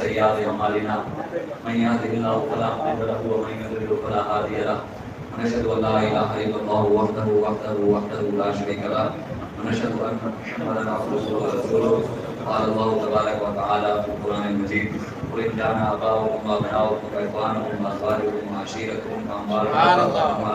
سيئات أعمالنا من يهده الله فلا مضل له ومن يضلل فلا هادي له ونشهد أن لا إله إلا الله وحده لا شريك له ونشهد أن محمدا عبده ورسوله قال الله تبارك وتعالى في القرآن المجيد قل إن كان آباؤكم وأبناؤكم وإخوانكم وأزواجكم وعشيرتكم وأموالكم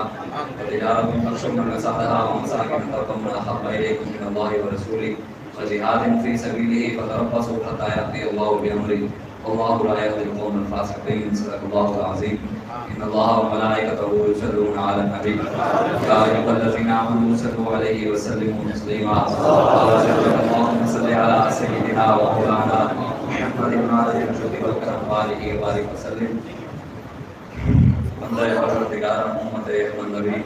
وتجارة تخشون كسادها ومساكن ترضونها أحب إليكم من الله ورسوله وجهاد في سبيله فتربصوا حتى يأتي الله بأمره والله لا يهدي القوم الفاسقين. صدق الله العظيم. إن الله وملائكته يصلون على النبي يا أيها الذين آمنوا صلوا عليه وسلموا تسليما. اللهم صل على سيدنا ومولانا محمد وعلى آله وصحبه وسلم. بندہ پروردگار امت احمد نبی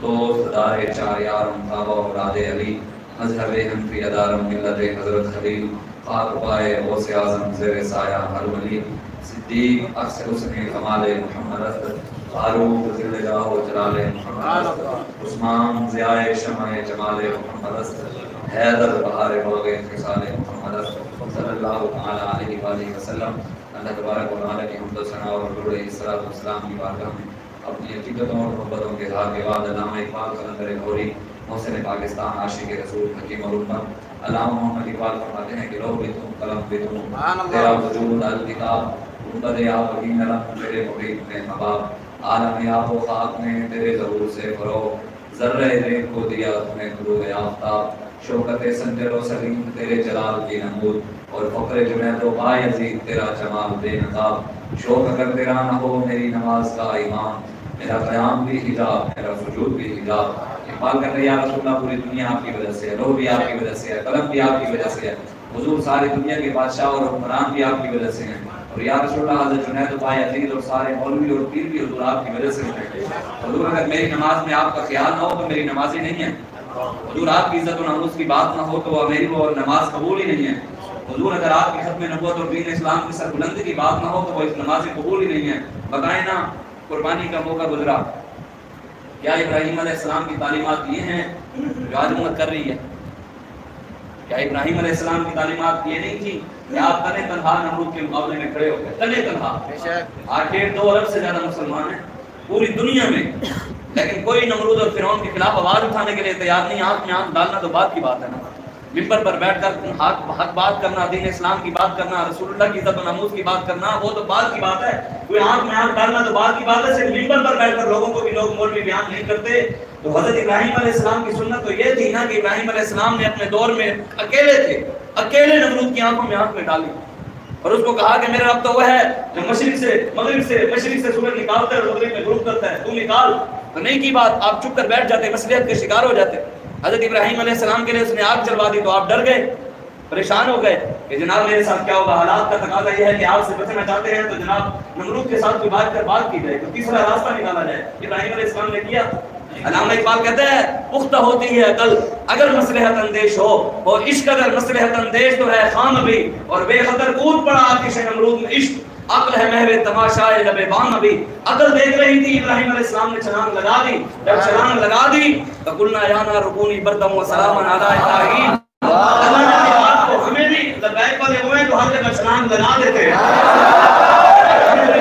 دوست دار چار یار مصطفیٰ اولاد علی مذہب حنفی ادار ملت حضرت خلیل خاک پائے غوث اعظم زیر سایہ ہر ولی صدیق اکثر حسن کمال محمد رسول فاروق ذل جاہ و جلال محمد رسول عثمان ضیاء شمع جمال محمد رسول حیدر بہار باغ خصال محمد رسول صلی اللہ علیہ وآلہ وسلم. اللہ تبارک و تعالی کی حمد و ثنا اور درود الصلاۃ والسلام کی بارگاہ میں اپنی عقیدتوں اور محبتوں کے اظہار کے بعد علامہ اقبال قلندر گھوری محسن پاکستان عاشق رسول حکیم الامت علامہ محمد اقبال فرماتے ہیں کہ لو بھی تم قلم بھی تم تیرا وجود الکتاب گنبد آب کی نرم تیرے محیط میں حباب عالم آب و خاک میں تیرے ظہور سے فروغ ذرہ ریت کو دیا تمہیں طلوع آفتاب شوکت سنجر و سلیم تیرے جلال کی نمود اور فقر جنید و بایزید تیرا جمال بے نقاب. شوق اگر تیرا نہ ہو میری نماز کا ایمان میرا قیام بھی حجاب میرا سجود بھی حجاب. اقبال کہتے ہیں یا رسول اللہ پوری دنیا آپ کی وجہ سے ہے، روح بھی آپ کی وجہ سے ہے، قلم بھی آپ کی وجہ سے ہے، حضور ساری دنیا کے بادشاہ اور حکمران بھی آپ کی وجہ سے ہیں، اور یا رسول اللہ حضرت جنید و بایزید اور سارے مولوی اور پیر بھی حضور آپ کی وجہ سے ہیں. حضور اگر میری نماز میں آپ کا خیال نہ ہو تو میری نماز ہی نہیں ہے. حضور آپ کی عزت و ناموس کی بات نہ ہو تو میری وہ نماز قبول ہی نہیں ہے. حضور اگر آپ کی ختم نبوت اور دین اسلام کی سربلندی کی بات نہ ہو تو وہ اس نماز قبول ہی نہیں ہے. بتائیں نا قربانی کا موقع گزرا، کیا ابراہیم علیہ السلام کی تعلیمات یہ ہیں جو آج امت کر رہی ہے؟ کیا ابراہیم علیہ السلام کی تعلیمات یہ نہیں تھی کہ آپ تنے تنہا نمرود کے مقابلے میں کھڑے ہو گئے؟ تنے تنہا آج 2 ارب سے زیادہ مسلمان ہیں پوری دنیا میں، لیکن کوئی نمرود اور فرعون کے خلاف آواز اٹھانے کے لیے تیار نہیں. آنکھ میں آنکھ ڈالنا تو بات کی بات ہے نا، ممبر پر بیٹھ کر حق بات کرنا، دین اسلام کی بات کرنا، رسول اللہ کی عزت و ناموس کی بات کرنا، وہ تو بات کی بات ہے. کوئی آنکھ میں آنکھ ڈالنا تو بات کی بات ہے. صرف ممبر پر بیٹھ کر لوگوں کو بھی لوگ مولوی بیان نہیں کرتے. تو حضرت ابراہیم علیہ السلام کی سنت تو یہ تھی نا کہ ابراہیم علیہ السلام نے اپنے دور میں اکیلے تھے، اکیلے نمرود کی آنکھوں میں آنکھ میں ڈالی اور اس کو کہا کہ میرا رب تو وہ ہے جو مشرق سے مغرب سے سورج نکالتا ہے اور مغرب میں غروب کرتا ہے، تو نکال. تو نہیں کی بات، آپ چپ کر بیٹھ جاتے، مصلحت کے شکار ہو جاتے. حضرت ابراہیم علیہ السلام کے لیے اس نے آگ جلوا دی تو آپ ڈر گئے، پریشان ہو گئے کہ جناب میرے ساتھ کیا ہوگا. حالات کا تقاضا یہ ہے کہ آپ سے بچنا چاہتے ہیں تو جناب نمرود کے ساتھ کوئی بات کی جائے، تو تیسرا راستہ نکالا جائے. ابراہیم علیہ السلام نے کیا. علامہ اقبال کہتے ہیں پختہ ہوتی ہے عقل اگر مصلحت اندیش ہو، اور عشق اگر مصلحت اندیش تو ہے خام ابھی، اور بے خطر کود پڑا آتش نمرود میں عشق. عقل ہے محو تماشائے لب بام ابھی. عقل دیکھ رہی تھی، ابراہیم علیہ السلام نے چھلانگ لگا دی. جب چھلانگ لگا دی تو قلنا یا نار رکونی بردم و سلاما علی ابراہیم. اللہ نے بات کو ہمیں بھی لبیک والے ہوئے تو ہر جگہ چھلانگ لگا دیتے ہیں.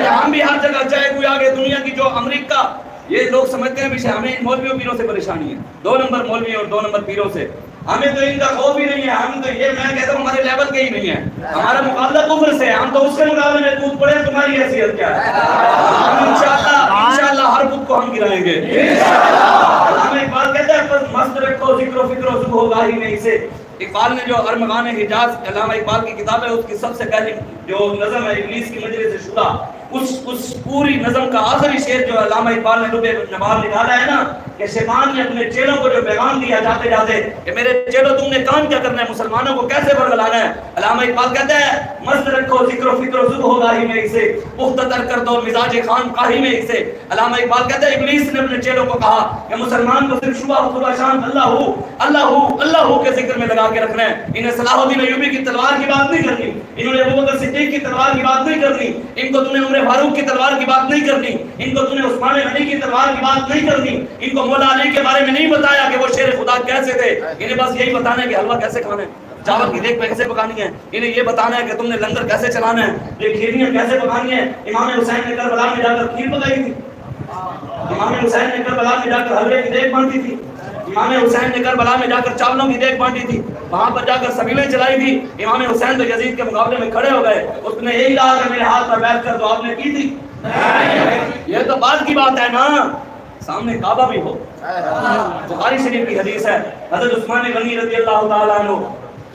ہم بھی ہر جگہ چاہے کوئی آگے دنیا کی جو امریکہ، یہ لوگ سمجھتے ہیں پیچھے ہمیں ان مولویوں پیروں سے پریشانی ہے، 2 نمبر مولوی اور 2 نمبر پیروں سے. ہمیں تو ان کا خوف ہی نہیں ہے. ہم تو یہ میں کہتا ہوں ہمارے لیول کے ہی نہیں ہے. ہمارا مقابلہ کفر سے ہے، ہم تو اس کے مقابلے میں کود پڑے. تمہاری حیثیت کیا ہے؟ ہم انشاءاللہ ہر بت کو ہم گرائیں گے. ہمیں اقبال کہتا ہے مست رکھو ذکر و فکر و ذکر ہوگا ہی نہیں سے. اقبال نے جو ارمغان حجاز علامہ اقبال کی کتاب ہے اس کی سب سے پہلی جو نظم ہے ابلیس کی مجلس شورا، اس پوری نظم کا آخری شعر جو علامہ اقبال نے لب نواب نکالا ہے نا کہ شیطان نے اپنے چیلوں کو جو پیغام دیا جاتے جاتے کہ میرے چیلوں تم نے کام کیا کرنا ہے، مسلمانوں کو کیسے برگلانا ہے. علامہ اقبال کہتا ہے مست رکھو ذکر و فکر و ذکر ہوگا ہی میں اسے، پختہ تر کر دو مزاج خان قاہی میں اسے. علامہ اقبال کہتا ہے ابلیس نے اپنے چیلوں کو کہا کہ مسلمان کو صرف صبح صبح شام اللہ ہو اللہ ہو اللہ ہو کے ذکر میں لگا کے رکھنا ہے. انہیں صلاح الدین ایوبی کی تلوار کی بات نہیں کرنی، انہوں نے ابوبکر صدیق کی تلوار کی بات نہیں کرنی، ان کو تم نے عمر فاروق کی تلوار کی بات نہیں کرنی، ان کو تم نے عثمان غنی کی تلوار کی بات نہیں کرنی، ان کو مولا علی کے بارے میں نہیں بتایا کہ وہ شیر خدا کیسے تھے. انہیں بس یہی بتانا ہے کہ حلوہ کیسے کھانا ہے. चावल की देख पे कैसे पकानी है, इन्हें ये बताना है कि तुमने लंगर कैसे चलाना है, ये खीरियां कैसे पकानी है। इमाम हुसैन ने करबला में जाकर खीर पकाई थी, इमाम हुसैन ने करबला में जाकर हलवे की देख बांटी थी, इमाम हुसैन ने करबला में जाकर चावलों की देख बांटी थी, वहां पर जाकर सबीलें चलाई थी। इमाम हुसैन तो यजीद के मुकाबले में खड़े हो गए, उसने यही कहा कि मेरे हाथ पर बैठ कर तो आपने की थी। ये तो बात की बात है ना, सामने काबा भी हो। बुखारी शरीफ की हदीस है, हजरत उस्मान गनी रज़ी अल्लाह ताला अन्हु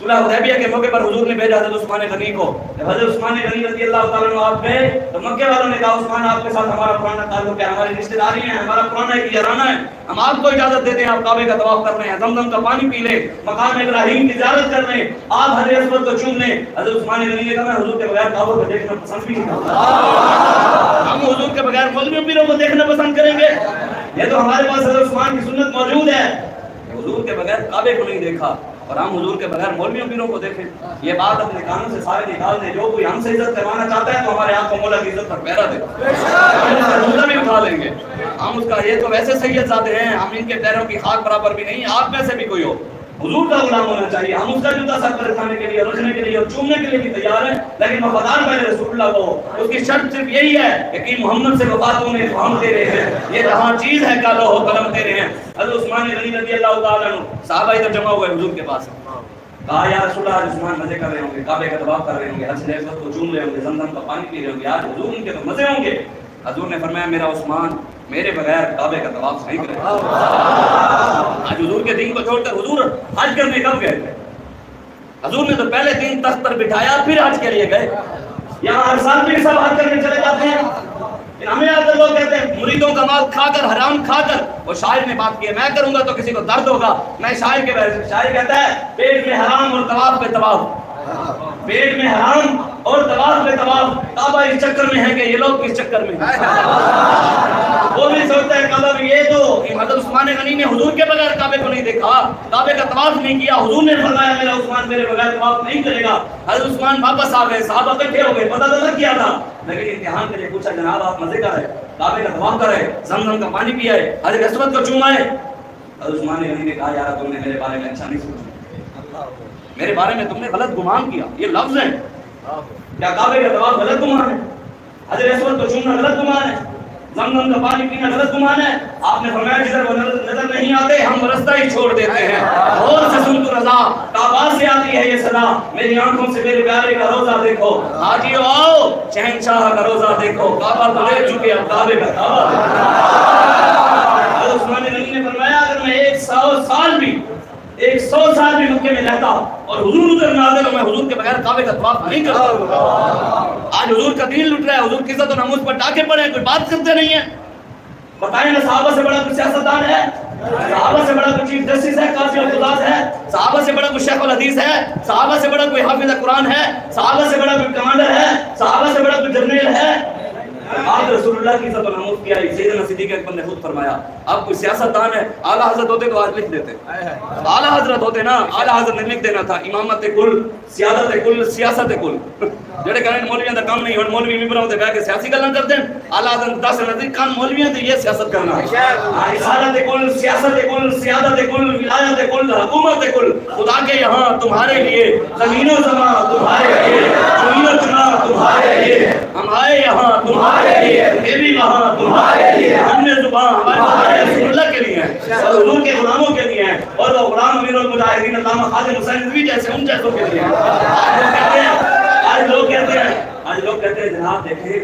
सुलह हुदैबिया के मौके पर हुजूर ने भेजा हजरत उस्मान गनी को। जब हजरत उस्मान गनी रज़ी अल्लाह ताला अन्हु आप गए तो मक्के वालों ने कहा उस्मान आपके साथ हमारा पुराना ताल्लुक है, हमारी रिश्तेदारी है, हमारा पुराना एक याराना है, हम आपको इजाजत देते हैं, आप काबे का तवाफ कर रहे हैं, जमजम का पानी पी ले, मकाम इब्राहीम की ज़ियारत कर रहे हैं, आप हजरत अस्वद को चूम लें। हजरत उस्मान गनी ने कहा मैं हुजूर के बगैर काबा को देखना पसंद भी नहीं करता, हम हुजूर के बगैर मौलवियों पीरों को देखना पसंद करेंगे। ये तो हमारे पास हजरत उस्मान की सुन्नत मौजूद है, हुजूर के बगैर काबे को नहीं देखा और हम हुजूर के बगैर मौलवियों पीरों को देखें। ये बात अपने कानों से सारे निकाल दें। जो कोई हमसे इज्जत करवाना चाहता है तो हमारे आप को मौला की इज्जत पर पैरा दे, हम भी उठा लेंगे। हम उसका ये तो वैसे सैयद ज़ादे हैं, हम इनके पैरों की खाक बराबर भी नहीं, आप में से भी कोई हो हुजूर का गुलाम होना चाहिए। हम उसका जूता सर पर रखने के लिए, रखने के लिए और चूमने के लिए भी तैयार हैं, लेकिन वफादार पहले रसूलुल्लाह को। उसकी शर्त सिर्फ यही है कि मोहम्मद से वफा तूने हम तेरे हैं, ये जहां चीज है का लोह कलम तेरे हैं। हज़रत उस्मान गनी रज़ी अल्लाह ताला अन्हु सहाबा इधर जमा हुए हुजूर के पास, कहा या रसूलुल्लाह उस्मान मजे कर रहे होंगे, काबे का तवाफ कर रहे होंगे, हज अस्वद को चूम रहे होंगे, जमजम का पानी पी रहे होंगे, आज हुजूर इनके तो मजे होंगे। हजूर ने फरमाया मेरा उस्मान मेरे बगैर काबे का तवाफ नहीं करेगा। आज हुजूर के दिन को छोड़कर हुजूर हज करने कब गए थे? हुजूर ने तो पहले दिन तख्त पर बिठाया फिर हज के लिए गए। यहाँ हर साल भी सब हज करने चले जाते हैं। हमें आकर लोग कहते हैं मुरीदों का माल खाकर हराम खाकर, वो शायर ने बात की है, मैं करूंगा तो किसी को दर्द होगा, मैं शायर के वजह से। शायर कहता है पेट में हराम और तवाफ पे तवाफ, पेट में हराम और तवाफ पे तवाफ, काबा इस चक्कर में है कि ये लोग किस चक्कर में हैं? वो भी सोचता है काबा भी, ये तो हज़रत उस्मान गनी ने हुजूर के बगैर काबे को नहीं देखा, काबे का तवाफ नहीं किया, हुजूर ने फरमाया मेरा उस्मान मेरे बगैर तवाफ नहीं करेगा। हज़रत उस्मान वापस आ गए, सहाबा इकट्ठे हो गए, पता तो लग गया था, लेकिन इम्तिहान के लिए पूछा जनाब आप मजे कर रहे, काबे का तवाफ कर रहे, जमजम का पानी पिया है, हज़रत अस्वद को चूमा है। हज़रत उस्मान गनी ने कहा यार तुमने मेरे बारे में अच्छा नहीं सोचा, मेरे बारे में तुमने गलत गुमान किया, ये लफ्ज है क्या काबे का तवाफ गलत गुमान है, हज़रत अस्वद को चूमना गलत गुमान है, जमजम का पानी पीना गलत गुमान है। आपने फरमाया जिधर वो नजर नहीं आते हम रास्ता ही छोड़ देते हैं। और से सुन तो रजा काबा से आती है ये सदा, मेरी आंखों से मेरे प्यारे का रोजा देखो, हाजियो आओ शहंशाह का रोजा देखो, काबा तो ले चुके अब काबे का काबा। उस्मान गनी ने फरमाया अगर मैं 100 साल भी मक्के में रहता और हुजूर उधर ना आते तो मैं हुजूर के बगैर काबे का तवाफ नहीं करता। आज हुजूर का दिल लुट रहा है, हुजूर की इज्जत और नमूज पर टाके पड़े हैं, कोई बात करते नहीं है। बताएं ना सहाबा से बड़ा कोई सियासतदान है, सहाबा से बड़ा कोई चीफ जस्टिस है, काजी और कुदास है, सहाबा से बड़ा कोई शेख उल हदीस है, सहाबा से बड़ा कोई हाफिज कुरान है, सहाबा से बड़ा कोई कमांडर है, सहाबा से बड़ा कोई जर्नल है। आप रसूलुल्लाह की इज्जत और नमूज किया, सैयदना सिद्दीक़ अकबर ने खुद फरमाया आप कोई सियासतदान है, आला हजरत होते तो आज लिख देते, आला हजरत होते ना, आला हजरत ने लिख देना था इमामत कुल सियादत कुल सियासत कुल। ਜਿਹੜੇ ਕਹਿੰਦੇ ਮੌਲਵੀਆਂ ਦਾ ਕੰਮ ਨਹੀਂ, ਹੁਣ ਮੌਲਵੀ ਮਿੰਬਰਾਂ ਤੇ ਬਹਿ ਕੇ ਸਿਆਸੀ ਗੱਲਾਂ ਕਰਦੇ ਨੇ, ਆਲਾ ਹਜ਼ਰਤ ਦੱਸ ਨਜ਼ਦੀਕ ਖਾਨ ਮੌਲਵੀਆਂ ਤੇ ਇਹ ਸਿਆਸਤ ਕਰਨਾ रिसालत कुल सियासत कुल सियादत कुल विलायत कुल हुकूमत कुल, खुदा के यहाँ तुम्हारे लिए ज़मीनो ज़मा तुम्हारे लिए, ज़मीनो ज़मा तुम्हारे लिए, हम आए यहाँ तुम्हारे लिए, ये भी वहाँ तुम्हारे लिए, हमने ज़ुबान हमारे रसूलुल्लाह के लिए है और हुजूर के गुलामों के लिए है, और वो गुलाम अमीरुल मुजाहिदीन अल्लामा खादिम हुसैन नदवी जैसे उन जैसों के लिए है। आज लोग कहते हैं जनाब देखें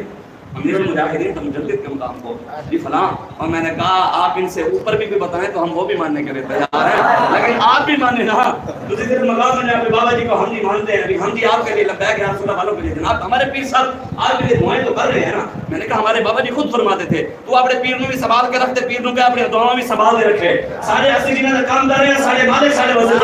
अमीरुल मुजाहिदीन तो मुजद्दिद के मुकाम को जी फलां, और मैंने कहा आप इनसे ऊपर भी बताएं तो हम वो भी मानने के लिए तैयार हैं, लेकिन आप भी माने ना। दूसरी तरफ मकाम में अपने बाबा जी को हम जी मानते हैं, अभी हम जी आपके लिए लब्बैक या रसूलुल्लाह वालों के लिए जनाब हमारे पीर साहब आपके लिए दुआएं तो कर रहे हैं ना। मैंने कहा हमारे बाबा जी खुद फरमाते थे तू अपने पीर ਨੂੰ भी संभाल के रखते, पीर ਨੂੰ के अपनी दुआएं भी संभाल के रखे, सारे अस्सी जिन्होंने काम कर रहे हैं सारे मालिक सारे वज़ीर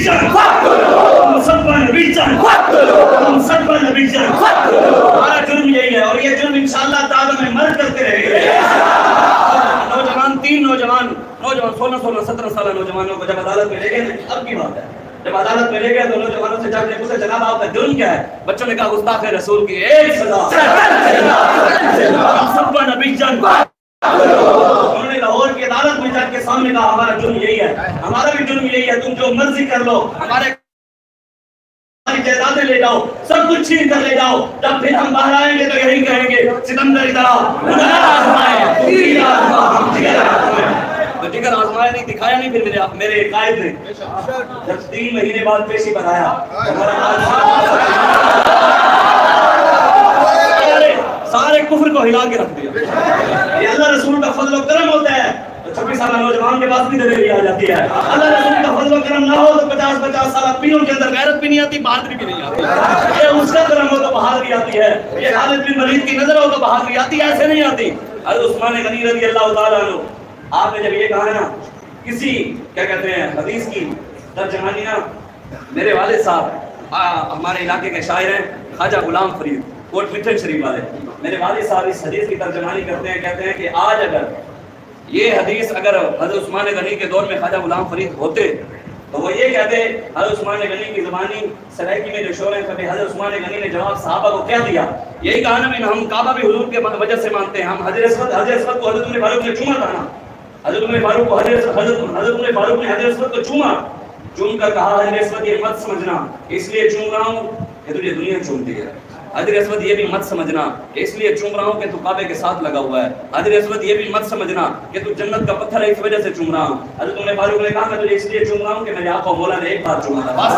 नबीजन मुसब्बा नबीजन नबीजन। हमारा जुर्म यही है और ये जुर्म इंशाअल्लाह ताला में मर करते रहेंगे। नौजवान 3 नौजवान 16 17 साल नौजवानों को जब अदालत में ले गए, अब की बात है, जब अदालत में ले गए तो नौजवानों से जब ने पूछा जनाब आपका जुर्म क्या है? बच्चों ने कहा गुस्ताख रसूल की एक सजा। मुसब्बा नबीजन। उन्होंने लाहौर की अदालत में जाके सामने कहा हमारा जुर्म यही है, हमारा भी जुर्म यही है, तुम जो मर्जी कर लो, हमारे जायदादें ले जाओ, सब कुछ छीन कर ले जाओ, जब फिर हम बाहर आएंगे तो यही कहेंगे सिकंदर इधर आओ, तो जिगर आजमाया नहीं, दिखाया नहीं। फिर मेरे कायद ने जब 3 महीने बाद पेशी बनाया, सारे कुफ्र को हिला के रख दिया। ये अल्लाह रसूल का फजल और करम होता है। 26 साल नौजवान के पास भी दलेरी आ जाती है। अल्लाह रसूल का फजल और करम ना हो तो 50 साल पीरों के अंदर गैरत भी नहीं आती, बहादुरी भी नहीं आती। ये उसका करम हो तो बहादुरी आती है। ये खालिद बिन वलीद की नजर हो तो बहादुरी आती है, ऐसे नहीं आती। हज़रत उस्मान गनी रज़ी अल्लाह ताला अन्हु, आपने जब ये कहा ना किसी क्या कहते हैं हदीस की तर्जमानी ना, मेरे वालिद साहब हमारे इलाके के शायर हैं ख्वाजा गुलाम फरीद कोट मिठन शरीफ वाले, मेरे वालिद साहब इस हदीस की तर्जमानी करते हैं, कहते हैं कि आज अगर ये हदीस अगर हज़रत उस्मान गनी के दौर में ख्वाजा गुलाम फरीद होते तो वो ये कहते हज़रत उस्मान गनी की ज़बानी सराइकी में जो शोर है कभी हज़रत उस्मान गनी ने जवाब सहाबा को क्या दिया, यही कहा ना हम काबा भी हुजूर के वजह से मानते हैं, हम हज़रत अस्वद को हज़रत उमर फारूक ने चूमा था ना, हज़रत उमर फारूक को हज़रत उमर फारूक ने हज़रत अस्वद को चूम कर कहा हज़रत अस्वद ये मत समझना इसलिए चूम रहा हूँ कि तुझे दुनिया चूमती है, हज़रत अस्वद ये भी मत समझना इसलिए चूम रहा हूँ कि तू काबे के साथ लगा हुआ है, हज़रत अस्वद ये भी मत समझना कि तू जन्नत का पत्थर है इस वजह से चूम रहा हूँ। हज़रत उमर फारूक ने कहा मैं तुझे इसलिए चूम रहा हूँ कि मेरे आका मौला ने एक बार चूमा था, बस।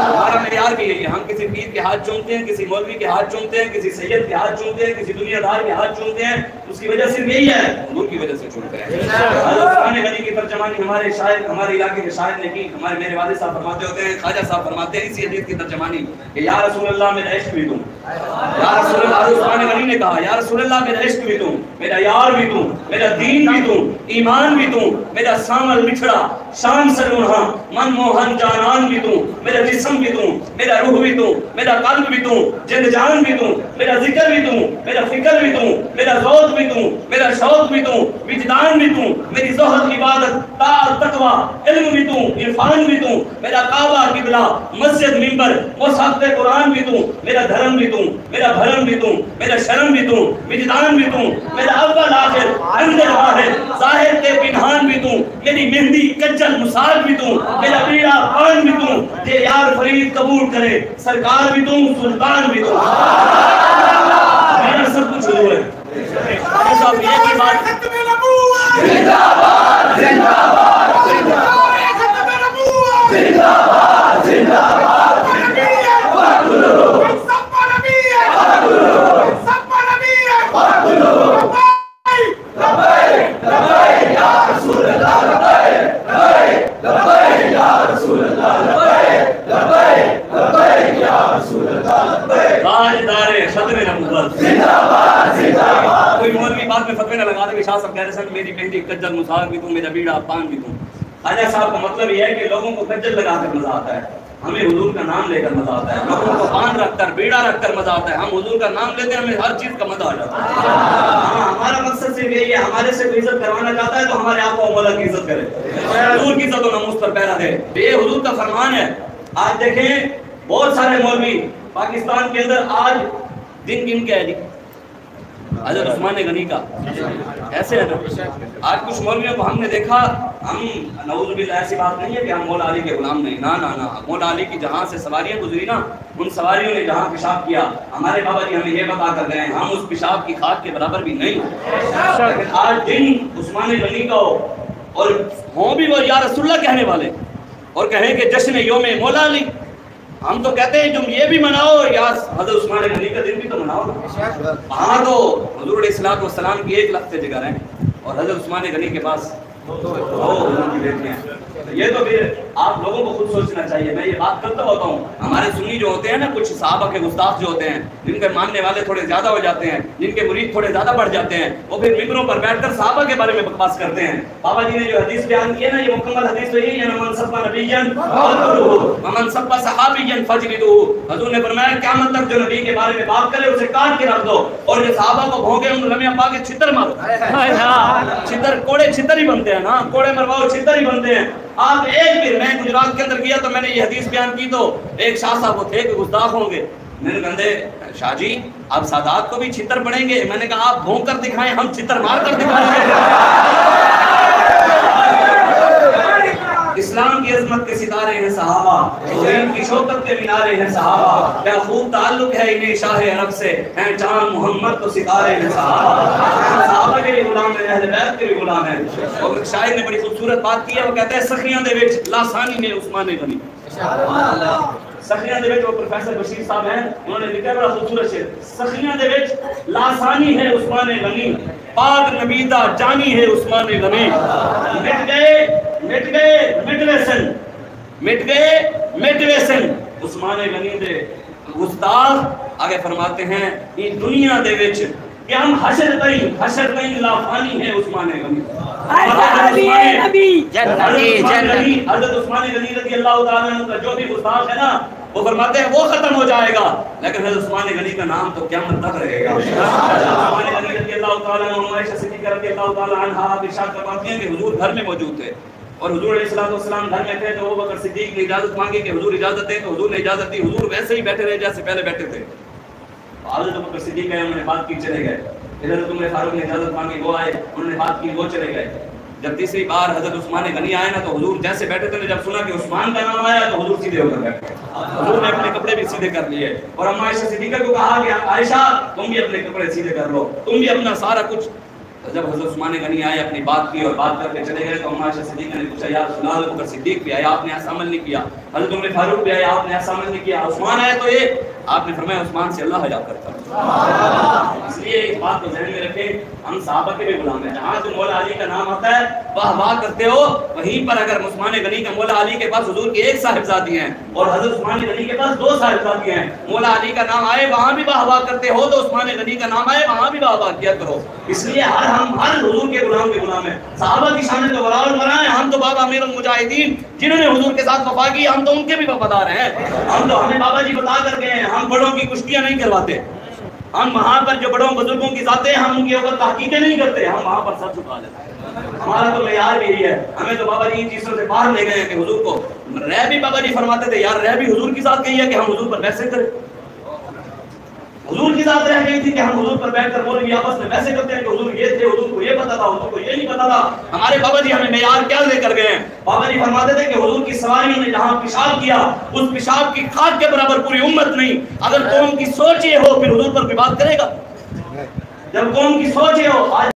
हमारा मेयार भी यही है, हम किसी पीर के हाथ चूमते हैं, किसी मौलवी के हाथ चूमते हैं, किसी सैयद के हाथ चूमते हैं, किसी दुनियादार के हाथ चूमते हैं, उसकी वजह सिर्फ यही है हुजूर की वजह से चूमते हैं। उस्मान गनी की तर्जमानी हमारे शायर हमारे इलाके के शायर ने की, हमारे मेरे वालिद साहब फरमाते होते हैं, ख्वाजा साहब फरमाते हैं इसी हदीस की तर्जमानी कि या रसूल अल्लाह मेरा इश्क भी तुम, या रसूल अल्लाह, उस्मान गनी ने कहा या रसूल अल्लाह मेरा इश्क भी तुम, मेरा यार भी तुम, मेरा दीन भी तुम, ईमान भी तुम, मेरा सामल मिठड़ा शान सलूहा मन मोहन जानान भी तुम, मेरा जिस्म भी तुम, मेरा रूह भी तुम, मेरा कल्ब भी तुम, जिंद जान भी तुम, मेरा जिक्र भी तुम, मेरा फिक्र भी तुम, मेरा ज़ौक़ भी तुम, मेरा शौक़ भी तुम, विजदान भी तुम, मेरी ज़ोहद इबादत ताअत तक़वा इल्म भी तुम, इरफान भी तुम, मेरा काबा किबला मस्जिद मिंबर मुसहफ़ कुरान भी तुम, मेरा धर्म भी तुम, मेरा भरम भी तुम, मेरा शर्म भी तुम, विजदान भी तुम, मेरा अव्वल आखिर अंदर बाहिर ज़ाहिर के पिनहान भी तुम, मेरी मेहंदी कज्जल मुसाक भी तुम, मेरा बीड़ा पान भी तुम, ये यार फरीद कबूल करे सरकार भी तुम, सुल्तान भी तुम, मेरा सब कुछ हुआ है। साहब ये की बात जिंदाबाद जिंदाबाद जिंदाबाद जिंदाबाद जिंदाबाद कोई मौलवी बात में फतवे न लगा दे शाह साहब कह रहे मेरी मेहंदी कज्जल मुसाक भी तुम, मेरा बीड़ा पान भी तुम। ख्वाजा साहब का मतलब यह है कि लोगों को कज्जल लगाकर मजा आता है, हमें हुजूर का नाम लेकर मजा आता है, लोगों को पान रखकर बीड़ा रखकर मजा आता है, हम हुजूर का नाम लेते हैं हमें हर चीज का मजा आ जाता है। हमारा मकसद सिर्फ यही है, हमारे से कोई इज्जत करवाना चाहता है तो हमारे आका मौला की इज्जत करे, हुजूर की इज्जत और नमूज पर पहरा दे, ये हुजूर का फरमान है। आज देखें बहुत सारे मौलवी पाकिस्तान के अंदर आज दिन गिन के है जी हज़रत उस्मान गनी का ऐसे है ना, आज कुछ मौलवियों को हमने देखा, हम नऊज़ुबिल्लाह ऐसी बात नहीं है कि हम मौला अली के गुलाम नहीं, ना ना ना, मौला अली की जहाँ से सवारियाँ गुजरी ना उन सवारियों ने जहाँ पेशाब किया हमारे बाबा जी हमें ये बता कर गए हम उस पेशाब की खाक के बराबर भी नहीं। लेकिन आज दिन उस्मान गनी का हो और हों भी वो या रसूलुल्लाह कहने वाले और कहें कि जश्न यौम मौला अली, हम तो कहते हैं तुम ये भी मनाओ या हज़रत उस्मान गनी का दिन भी तो मनाओ ना। वहाँ तो हुज़ूर अलैहिस्सलातु वस्सलाम की 1 लाख से जिगर हैं और हज़रत उस्मान गनी के पास 2 की बेटियां हैं। ये तो फिर आप लोगों को खुद सोचना चाहिए। मैं ये बात करता होता हूँ, हमारे सुन्नी जो होते हैं ना, कुछ सहाबा के गुस्ताख जो होते हैं, जिनके मानने वाले थोड़े ज्यादा हो जाते हैं, जिनके मुरीद थोड़े ज्यादा बढ़ जाते हैं, वो फिर मिंबरों पर बैठकर सहाबा के बारे में बकवास करते हैं। बाबा जी ने जो हदीस बयान की है ना, ये मुकम्मल हदीस तो यही है, मन सब्बा नबिय्यन फजलिदुहु व मन सब्बा सहाबिय्यन फजलिदुहु। हजूर ने फरमाया क़यामत तक जो नबी के बारे में बात करे उसे काट के रख दो, और जो सहाबा को भोंगे उन लम्हे पा के छितर मारो। छितर कोड़े छितर ही बनते हैं ना, कोड़े मरवाओ छितर ही बनते हैं। आप एक दिन, मैं गुजरात के अंदर गया तो मैंने ये हदीस बयान की, तो एक शाह साहब वो थे कि गुस्ताख होंगे। मैंने कहते शाह जी आप सादात को भी छितर पड़ेंगे? मैंने कहा आप भोंक कर दिखाएं, हम छितर मार कर दिखाएंगे। इस्लाम की अजमत के सितारे हैं सहाबा, दीन की शौकत के मीनारे हैं सहाबा, क्या खूब ताल्लुक है इन्हें शाह अरब से, हैं चांद मोहम्मद तो सितारे हैं सहाबा। सहाबा के भी गुलाम हैं, अहले बैत के भी गुलाम हैं। और शायर ने बड़ी खूबसूरत बात की है, वो कहते हैं सखियां दे विच लासानी ने उस्मान गनी। सखियां दे विच वो प्रोफेसर बशीर साहब हैं, उन्होंने लिखा बड़ा खूबसूरत शेर, सखियां दे विच लासानी है उस्मान गनी, पाक नबीदा जानी है उस्मान गनी। मिट गए मिटवे सन उस्मान गनी दे गुस्ताख। आगे फरमाते हैं ये दुनिया दे विच कि हम हशर कहीं लाफानी है उस्मान गनी। हज़रत उस्मान गनी रज़ी अल्लाह तआला अन्हु का जो भी गुस्ताख है ना, वो फरमाते हैं वो खत्म हो जाएगा, लेकिन हज़रत उस्मान गनी का नाम तो क़यामत तक रहेगा। उस्मान गनी रज़ी अल्लाह तआला अन्हु, आयशा सिद्दीक़ा रज़ी अल्लाह तआला अन्हा इरशाद फरमाती हैं कि हुजूर घर में मौजूद थे, और हुजूर अलैहिस्सलाम घर में थे तो अबू बकर सिद्दीक ने इजाजत मांगी कि हुजूर इजाजत दें, तो हुजूर ने इजाजत दी। हुजूर वैसे ही बैठे रहे जैसे पहले बैठे थे। हज़रत अबू बकर सिद्दीक गए, उन्होंने बात की, चले गए। हज़रत उमर फारूक ने इजाजत मांगी, वो आए, उन्होंने बात की, वो चले गए। जब तीसरी बार हज़रत उस्मान गनी आए ना, तो हुजूर जैसे बैठे थे, जब सुना कि उस्मान का नाम आया तो हुजूर सीधे होकर बैठ गए। हुजूर ने अपने कपड़े भी सीधे कर लिए, और अम्मा आयशा सिद्दीक़ा को कहा कि आयशा तुम भी अपने कपड़े सीधे कर लो, तुम भी अपना सारा कुछ। जब हज़रत उस्मान गनी आए, अपनी बात की और बात करके चले गए, तो अम्मा आयशा सिद्दीक़ा ने पूछा, या रसूल अल्लाह, अबू बकर सिद्दीक भी आए, आपने ऐसा अमल नहीं किया। हज़रत उमर फारूक भी आए, आपने ऐसा अमल नहीं किया। उस्मान आए तो ये आपने फरमाया उस्मान से अल्लाह हया करता है। इसलिए इस बात को ध्यान में रखें, हम सहाबा के भी गुलाम हैं। जहाँ तो मौला अली का नाम आता है वाह वाह करते हो, वहीं पर अगर उस्मान गनी का मौला अली के पास हुजूर की एक साहिबजादी हैं और हज़रत उस्मान गनी के पास दो साहिबजादी हैं, मौला अली का नाम आए वहाँ भी वाह वाह करते हो, तो उस्मान गनी का नाम आए वहाँ भी वाह वाह किया करो। इसलिए हम हर हुजूर के गुलाम हैं। सहाबा की शान तो वला और वरा है, हम तो बाबा अमीरुल मुजाहिदीन जिन्होंने हुजूर के साथ वफा की, हम तो उनके भी वफादार हैं। हम तो हमें बाबा जी बता कर गए हैं, हम बड़ों की कुश्तियां नहीं करवाते, हम वहाँ पर जो बड़ों बुजुर्गों की जाते हैं हम उनके ऊपर तहकीकें नहीं करते, हम वहाँ पर सर झुका लेते हैं। हमारा तो मेयार भी यही है। हमें तो बाबा जी इन चीजों से बाहर ले गए हैं कि हुजूर को रह भी बाबा जी फरमाते थे, यार रह भी हुजूर की साथ गई है कि हम हुजूर पर वैसे करें। हुजूर की साथ रह गई थी कि हम हुजूर पर बैठकर मौलवी आपस में वैसे करते हैं कि हुजूर ये थे, हुजूर को ये पता था, हुजूर को ये नहीं पता था। हमारे बाबा जी हमें मेयार क्या लेकर गए हैं। बाबा जी फरमाते थे कि हुजूर की सवारी ने जहाँ पेशाब किया, उस पेशाब की खाक के बराबर पूरी उम्मत नहीं। अगर कौम की सोच ये हो फिर हुजूर पर भी बात करेगा। जब कौम की सोच ये हो,